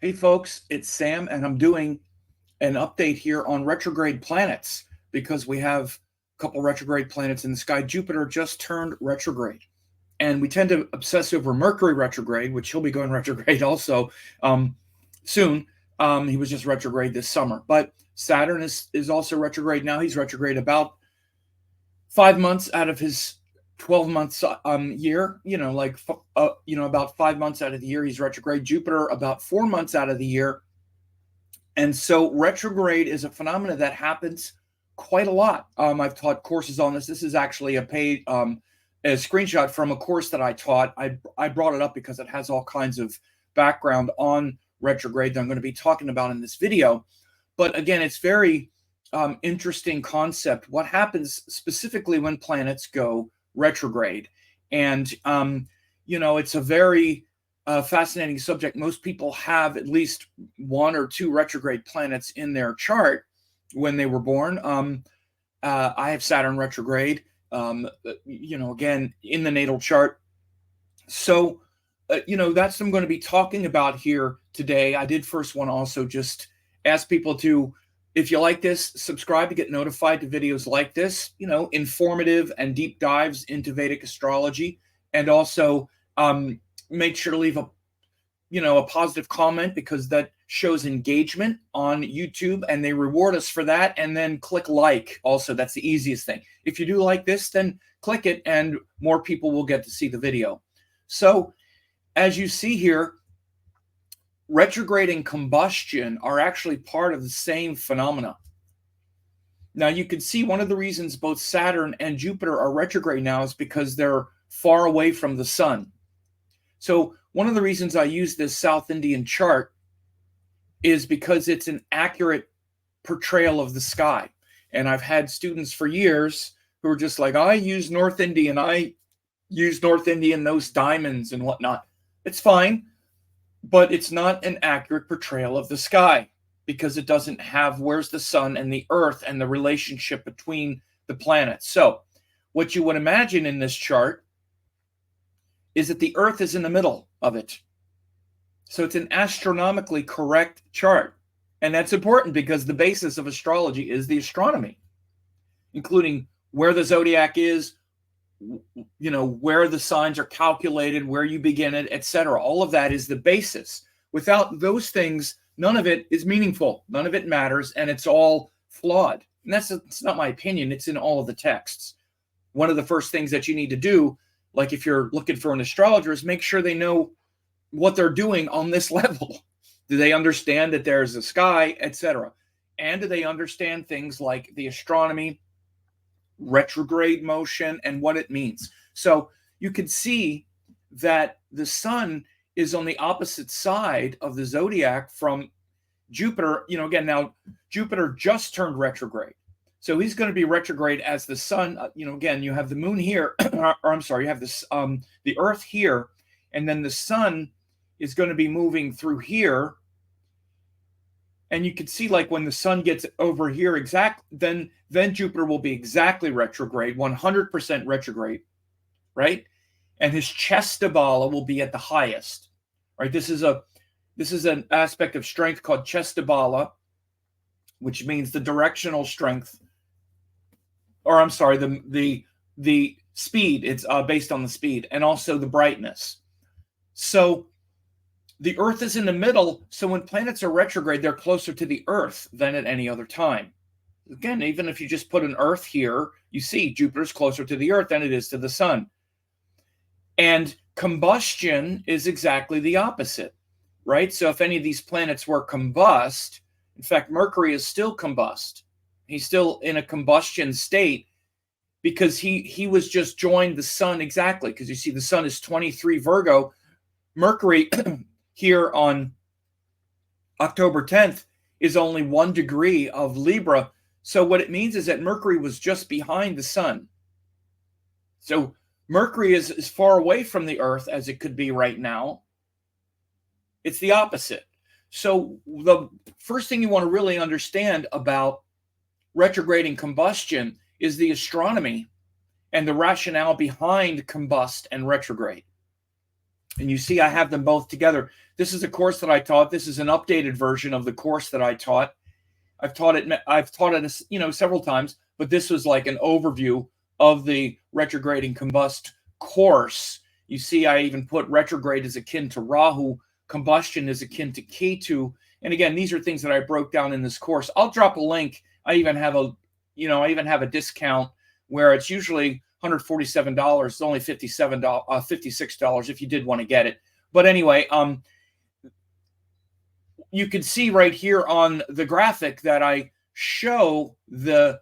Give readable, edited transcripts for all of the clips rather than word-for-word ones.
Hey folks, it's Sam, and I'm doing an update here on retrograde planets because we have a couple retrograde planets in the sky. Jupiter just turned retrograde, and we tend to obsess over Mercury retrograde, which he'll be going retrograde also soon. He was just retrograde this summer, but Saturn is also retrograde now. He's retrograde about 5 months out of his 12 months year, about 5 months out of the year he's retrograde. Jupiter about 4 months out of the year. And so retrograde is a phenomenon that happens quite a lot. I've taught courses on this. This is actually a screenshot from a course that I taught. I brought it up because it has all kinds of background on retrograde that I'm going to be talking about in this video. But again, it's very interesting concept. What happens specifically when planets go retrograde? And it's a very fascinating subject. Most people have at least one or two retrograde planets in their chart when they were born. I have Saturn retrograde, again, in the natal chart. So, that's what I'm going to be talking about here today. I did first want to also just ask people to, if you like this, subscribe to get notified to videos like this, informative and deep dives into Vedic astrology. And also make sure to leave a positive comment, because that shows engagement on YouTube and they reward us for that. And then click like also. That's the easiest thing. If you do like this, then click it and more people will get to see the video. So as you see here, retrograde and combustion are actually part of the same phenomena. Now you can see one of the reasons both Saturn and Jupiter are retrograde now is because they're far away from the sun. So one of the reasons I use this South Indian chart is because it's an accurate portrayal of the sky. And I've had students for years who are just like, I use North Indian, those diamonds and whatnot. It's fine, but it's not an accurate portrayal of the sky because it doesn't have where's the sun and the earth and the relationship between the planets. So what you would imagine in this chart is that the earth is in the middle of it. So it's an astronomically correct chart. And that's important because the basis of astrology is the astronomy, including where the zodiac is, where the signs are calculated, where you begin it, etc. All of that is the basis. Without those things, none of it is meaningful. None of it matters, and it's all flawed. And it's not my opinion. It's in all of the texts. One of the first things that you need to do, like if you're looking for an astrologer, is make sure they know what they're doing on this level. Do they understand that there's a sky, etc.? And do they understand things like the astronomy, retrograde motion, and what it means? So you can see that the sun is on the opposite side of the zodiac from Jupiter. Again, now Jupiter just turned retrograde. So he's going to be retrograde as the sun. Again, you have the moon here, or I'm sorry, you have this the earth here, and then the sun is going to be moving through here. And you can see, like, when the sun gets over here, then Jupiter will be exactly retrograde, 100% retrograde, right? And his Chestabala will be at the highest, right? This is an aspect of strength called Chestabala, which means the directional strength, or I'm sorry, the speed. It's based on the speed, and also the brightness. So the Earth is in the middle, so when planets are retrograde, they're closer to the Earth than at any other time. Again, even if you just put an Earth here, you see Jupiter's closer to the Earth than it is to the sun. And combustion is exactly the opposite, right? So if any of these planets were combust, in fact, Mercury is still combust. He's still in a combustion state because he was just joined the sun exactly, because you see the sun is 23 Virgo. Mercury here on October 10th is only 1 degree of Libra. So what it means is that Mercury was just behind the sun. So Mercury is as far away from the Earth as it could be right now. It's the opposite. So the first thing you want to really understand about retrograding combustion is the astronomy and the rationale behind combust and retrograde. And you see I have them both together. This is a course that I taught. This is an updated version of the course that I taught. I've taught it, several times, but this was like an overview of the retrograde and combust course. You see, I even put retrograde is akin to Rahu, combustion is akin to Ketu. And again, these are things that I broke down in this course. I'll drop a link. I even have a discount where it's usually $147. It's only $56 if you did want to get it. But anyway, you can see right here on the graphic that I show the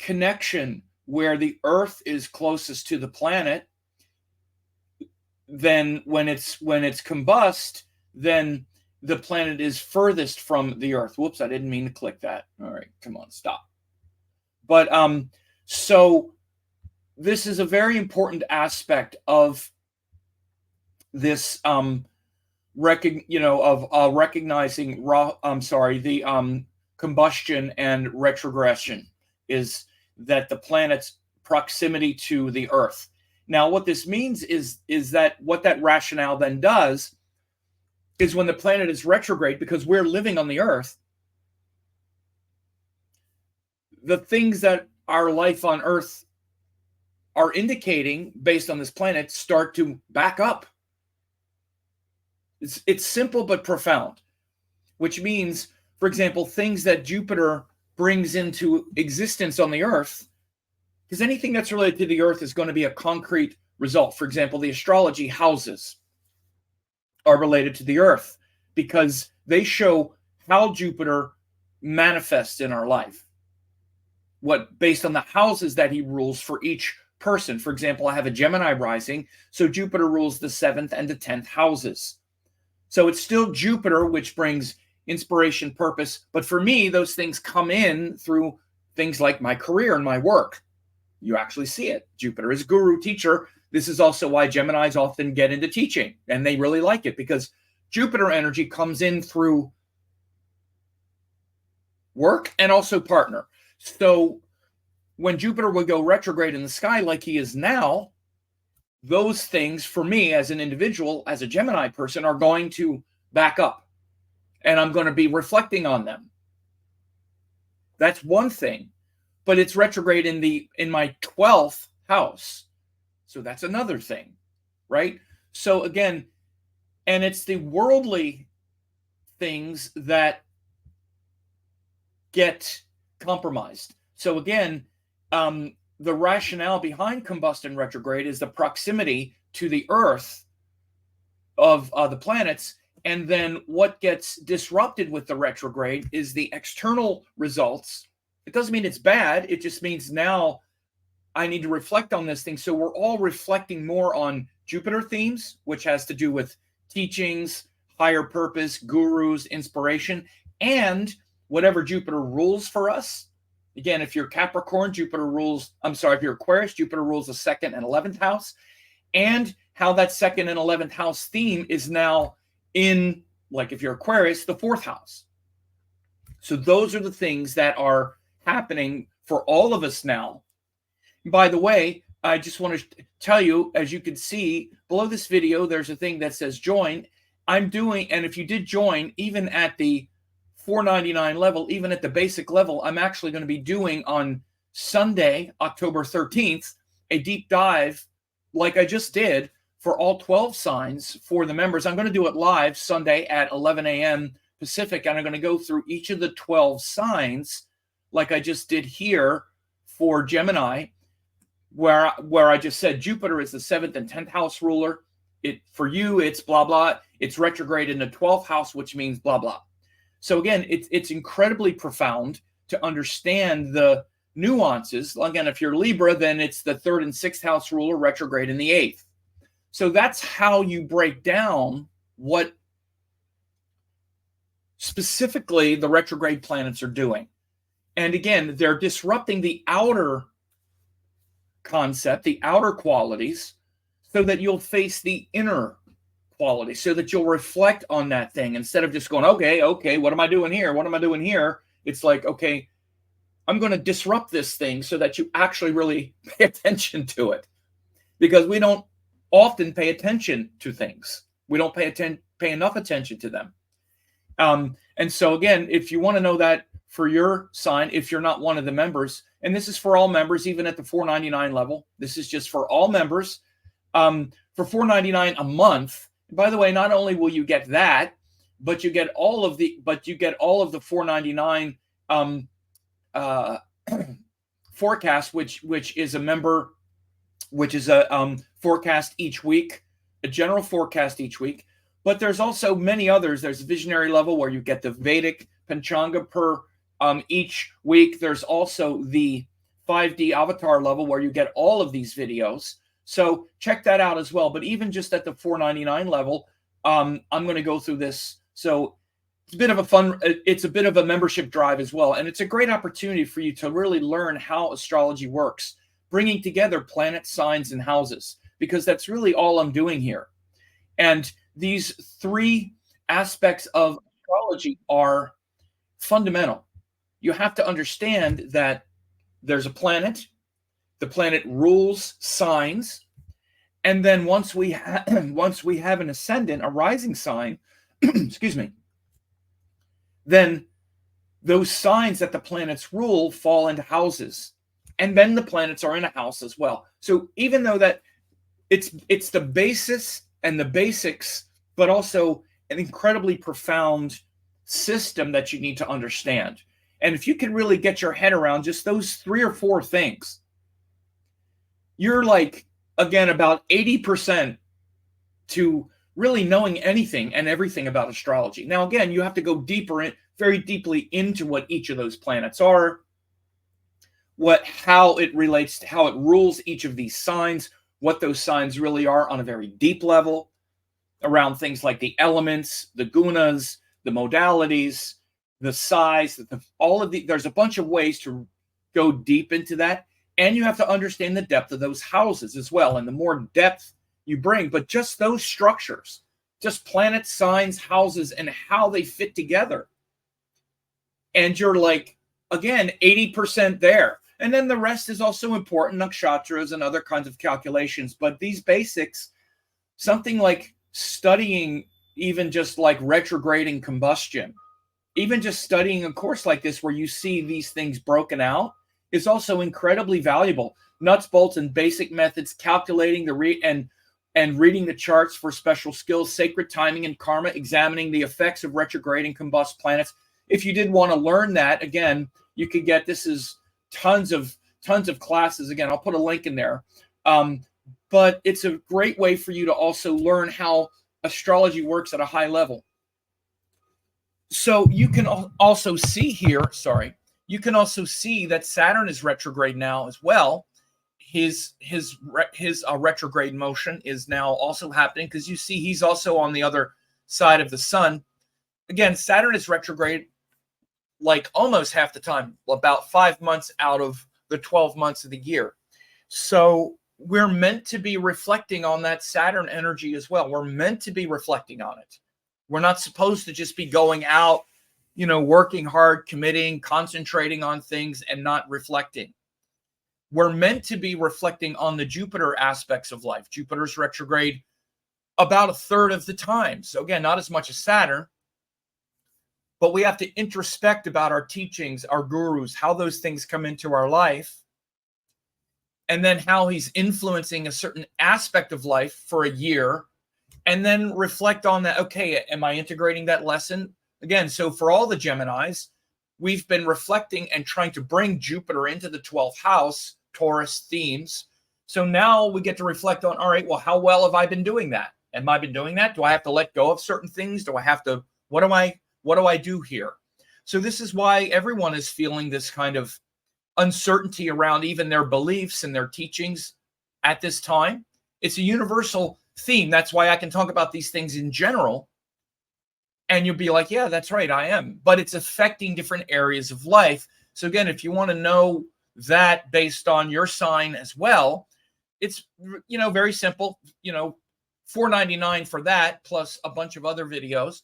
connection where the Earth is closest to the planet. Then when it's combust, then the planet is furthest from the Earth. Whoops, I didn't mean to click that. All right, come on, stop. But so this is a very important aspect of this recognizing the combustion and retrogression, is that the planet's proximity to the Earth. Now, what this means is that what that rationale then does is when the planet is retrograde, because we're living on the Earth, the things that our life on Earth are indicating based on this planet start to back up. It's simple but profound, which means, for example, things that Jupiter brings into existence on the Earth, because anything that's related to the Earth is going to be a concrete result. For example, the astrology houses are related to the Earth because they show how Jupiter manifests in our life, based on the houses that he rules for each person. For example, I have a Gemini rising, so Jupiter rules the 7th and the 10th houses. So it's still Jupiter, which brings inspiration, purpose. But for me, those things come in through things like my career and my work. You actually see it. Jupiter is guru, teacher. This is also why Geminis often get into teaching, and they really like it because Jupiter energy comes in through work and also partner. So when Jupiter would go retrograde in the sky like he is now, those things for me as an individual, as a Gemini person, are going to back up, and I'm going to be reflecting on them. That's one thing, but it's retrograde in my 12th house. So that's another thing, right? So again, and it's the worldly things that get compromised. So again, the rationale behind combustion retrograde is the proximity to the Earth of the planets. And then what gets disrupted with the retrograde is the external results. It doesn't mean it's bad. It just means now I need to reflect on this thing. So we're all reflecting more on Jupiter themes, which has to do with teachings, higher purpose, gurus, inspiration, and whatever Jupiter rules for us. Again, if you're Capricorn, if you're Aquarius, Jupiter rules the 2nd and 11th house, and how that 2nd and 11th house theme is now in, like if you're Aquarius, the 4th house. So those are the things that are happening for all of us now. By the way, I just want to tell you, as you can see below this video, there's a thing that says join. And if you did join, even at the $4.99 level, even at the basic level, I'm actually going to be doing on Sunday, October 13th, a deep dive like I just did for all 12 signs for the members. I'm going to do it live Sunday at 11 a.m. Pacific, and I'm going to go through each of the 12 signs like I just did here for Gemini, where I just said Jupiter is the 7th and 10th house ruler. For you, it's blah, blah. It's retrograde in the 12th house, which means blah, blah. So again, it's incredibly profound to understand the nuances. Again, if you're Libra, then it's the 3rd and 6th house ruler retrograde in the 8th. So that's how you break down what specifically the retrograde planets are doing. And again, they're disrupting the outer concept, the outer qualities, so that you'll face the inner quality, so that you'll reflect on that thing instead of just going, okay, what am I doing here? What am I doing here? It's like, okay, I'm going to disrupt this thing so that you actually really pay attention to it, because we don't often pay attention to things. We don't pay enough attention to them. And so again, if you want to know that for your sign, if you're not one of the members, and this is for all members, even at the $4.99 level, this is just for all members, for $4.99 a month. By the way, not only will you get that, but you get all of the $4.99 forecast, which is a forecast each week, a general forecast each week. But there's also many others. There's visionary level where you get the Vedic Panchanga per each week. There's also the 5D avatar level where you get all of these videos. So check that out as well. But even just at the $4.99 level, I'm going to go through this. So it's a bit of a membership drive as well. And it's a great opportunity for you to really learn how astrology works, bringing together planet signs and houses, because that's really all I'm doing here. And these three aspects of astrology are fundamental. You have to understand that there's a planet. The planet rules signs. And then once we have an ascendant, a rising sign, excuse me, then those signs that the planets rule fall into houses. And then the planets are in a house as well. So even though that it's the basis and the basics, but also an incredibly profound system that you need to understand. And if you can really get your head around just those 3 or 4 things, you're like, again, about 80% to really knowing anything and everything about astrology. Now, again, you have to go very deeply into what each of those planets are, how it relates to how it rules each of these signs, what those signs really are on a very deep level, around things like the elements, the gunas, the modalities, the size, there's a bunch of ways to go deep into that. And you have to understand the depth of those houses as well. And the more depth you bring, but just those structures, just planets, signs, houses, and how they fit together. And you're like, again, 80% there. And then the rest is also important, nakshatras and other kinds of calculations. But these basics, something like studying even just like retrograde and combustion, even just studying a course like this where you see these things broken out is also incredibly valuable. Nuts, bolts, and basic methods, calculating and reading the charts for special skills, sacred timing and karma, examining the effects of retrograde and combust planets. If you did want to learn that, again, you could get, this is tons of classes. Again, I'll put a link in there. But it's a great way for you to also learn how astrology works at a high level. So you can also see here, you can also see that Saturn is retrograde now as well. His retrograde motion is now also happening because you see he's also on the other side of the sun. Again, Saturn is retrograde like almost half the time, about 5 months out of the 12 months of the year. So we're meant to be reflecting on that Saturn energy as well. We're meant to be reflecting on it. We're not supposed to just be going out, working hard, committing, concentrating on things and not reflecting. We're meant to be reflecting on the Jupiter aspects of life. Jupiter's retrograde about 1/3 of the time. So again, not as much as Saturn, but we have to introspect about our teachings, our gurus, how those things come into our life, and then how he's influencing a certain aspect of life for a year, and then reflect on that. Okay, am I integrating that lesson? Again, so for all the Geminis, we've been reflecting and trying to bring Jupiter into the 12th house, Taurus themes. So now we get to reflect on, all right, well, how well have I been doing that? Am I been doing that? Do I have to let go of certain things? Do I have to, what do I do here? So this is why everyone is feeling this kind of uncertainty around even their beliefs and their teachings at this time. It's a universal theme. That's why I can talk about these things in general. And you'll be like, yeah, that's right, I am. But it's affecting different areas of life. So again, if you want to know that based on your sign as well, it's, very simple, $4.99 for that, plus a bunch of other videos.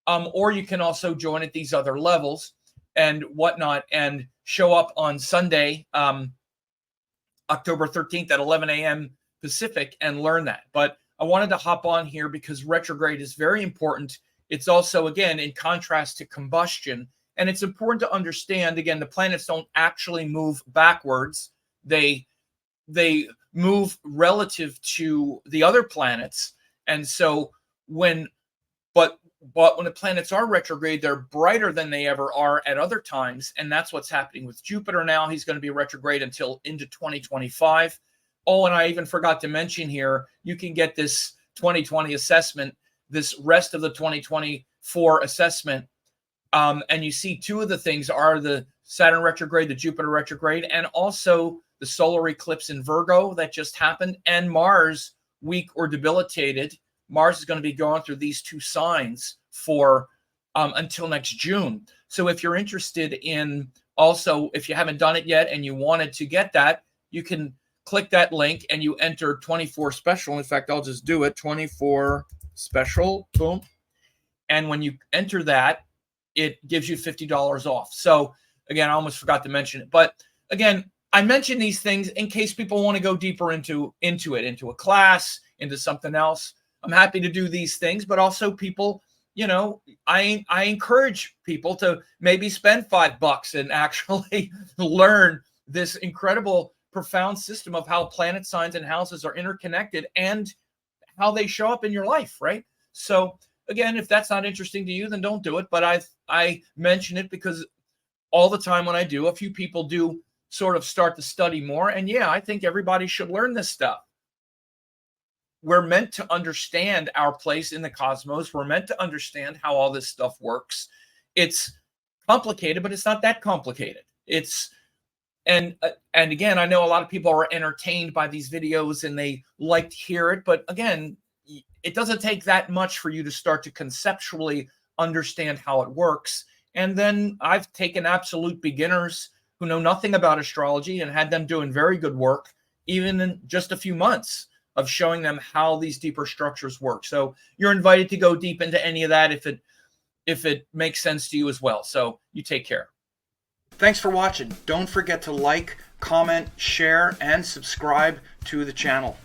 Or you can also join at these other levels and whatnot and show up on Sunday, October 13th at 11 a.m. Pacific and learn that. But I wanted to hop on here because retrograde is very important. It's also, again, in contrast to combustion. And it's important to understand, again, the planets don't actually move backwards. They move relative to the other planets. And so but when the planets are retrograde, they're brighter than they ever are at other times. And that's what's happening with Jupiter now. He's going to be retrograde until into 2025. Oh, and I even forgot to mention here, you can get this 2020 assessment, this rest of the 2024 assessment. And you see two of the things are the Saturn retrograde, the Jupiter retrograde, and also the solar eclipse in Virgo that just happened, and Mars weak or debilitated. Mars is going to be going through these two signs for until next June. So if you're interested in also, if you haven't done it yet and you wanted to get that, you can click that link and you enter 24 special. In fact, I'll just do it, 24 special, boom. And when you enter that, it gives you $50 off. So again, I almost forgot to mention it. But again, I mention these things in case people want to go deeper into a class, into something else. I'm happy to do these things, but also people, you know, I encourage people to maybe spend $5 and actually learn this incredible, profound system of how planet signs and houses are interconnected and how they show up in your life, right? So again, if that's not interesting to you, then don't do it. But I mention it because all the time when I do, a few people do sort of start to study more. And yeah, I think everybody should learn this stuff. We're meant to understand our place in the cosmos. We're meant to understand how all this stuff works. It's complicated, but it's not that complicated. And again, I know a lot of people are entertained by these videos and they like to hear it. But again, it doesn't take that much for you to start to conceptually understand how it works. And then I've taken absolute beginners who know nothing about astrology and had them doing very good work, even in just a few months, of showing them how these deeper structures work. So you're invited to go deep into any of that if it makes sense to you as well. So you take care. Thanks for watching. Don't forget to like, comment, share, and subscribe to the channel.